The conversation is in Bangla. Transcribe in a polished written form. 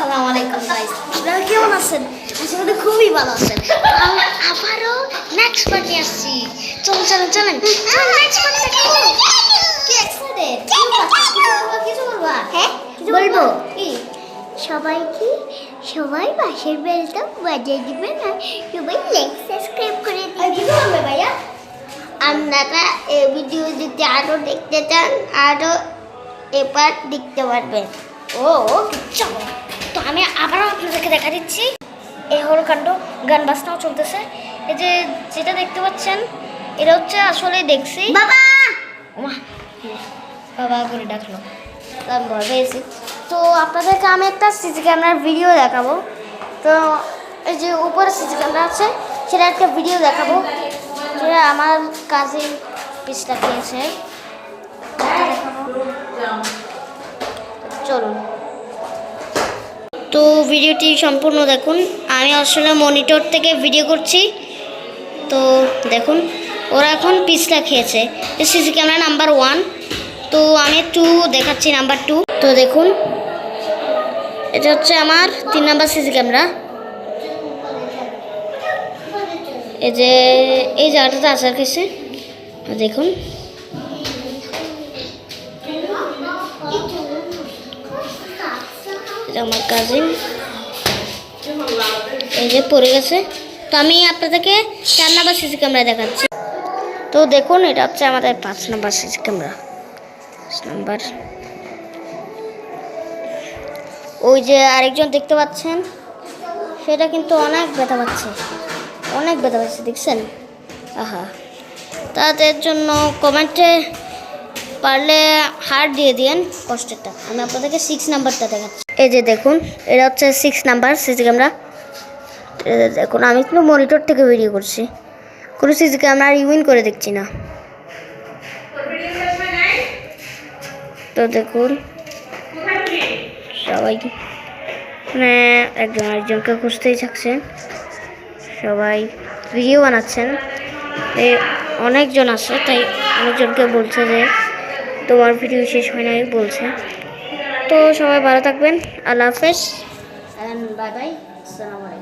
আসসালামু আলাইকুম গাইস, আপনারা কেমন আছেন? আশা করি খুবই ভালো আছেন। আমরা আবারও নেক্সট পার্ট নিয়ে আসছি। চলুন চলুন চলুন নেক্সট পার্ট দেখো। কি এক্সাইটেড? কিছু বলবা? হ্যাঁ বলবো। কি সবাই পাশের বেলটা বাজিয়ে দিবেন আর সবাই লাইক সাবস্ক্রাইব করে দিবেন। কি বলবে ভাইয়া? আপনারা এই ভিডিও যদি আরো দেখতে চান আরো এবার দেখতে পারবেন। ও চলো, তো আমি আবারও আপনাদেরকে দেখা দিচ্ছি। এই হলো কাণ্ড, গান বাজনাও চলতেছে। এই যে যেটা দেখতে পাচ্ছেন এটা হচ্ছে আসলে দেখছি বাবা বাবা করে ডাকলো, আমি ভয় পেয়েছি। তো আপনাদেরকে আমি একটা সিসি ক্যামেরার ভিডিও দেখাবো। তো এই যে উপরে সিসি ক্যামেরা আছে সেটা একটা ভিডিও দেখাবো, যেটা আমার কাজিন পিসটা খেয়েছে। চলুন, তো ভিডিওটি সম্পূর্ণ দেখুন। আমি আসলে মনিটর থেকে ভিডিও করছি। তো দেখুন ওরা এখন পিসটা খেয়েছে। সিসি ক্যামেরা নাম্বার 1, তো আমি 2 দেখাচ্ছি, নাম্বার 2। তো দেখুন এটা হচ্ছে আমার 3 নাম্বার সিসি ক্যামেরা। এই যে এই জায়গাটাতে আসার খেয়েছে দেখুন। আমার কাজিন এই যে পড়ে গেছে। তো আমি আপনাদেরকে 4 নাম্বার সিসি ক্যামেরা দেখাচ্ছি। তো দেখুন এটা হচ্ছে আমাদের 5 নাম্বার সিসি ক্যামেরা। 5 নাম্বার ওই যে আরেকজন দেখতে পাচ্ছেন সেটা কিন্তু অনেক ব্যথা পাচ্ছে, দেখছেন? আহা, তাদের জন্য কমেন্টে পারলে হার্ট দিয়ে দিন কষ্টেরটা। আমি আপনাদেরকে 6 নাম্বারটা দেখাচ্ছি। এই যে দেখুন এটা হচ্ছে 6 নাম্বার সিসি ক্যামেরা। দেখুন আমি কিন্তু মনিটর থেকে ভিডিও করছি, কোনো সিসি ক্যামেরা ইউইন করে দেখছি না। তো দেখুন সবাই মানে একজন আরেকজনকে খুঁজতেই থাকছেন, সবাই ভিডিও বানাচ্ছেন। এই অনেকজন আছে, তাই অনেকজনকে বলছে যে তোমার ভিডিও শেষ হয় নাই বলছে। তো সবাই ভালো থাকবেন, আল্লাহ হাফেজ, বাই বাই, আসসালামু আলাইকুম।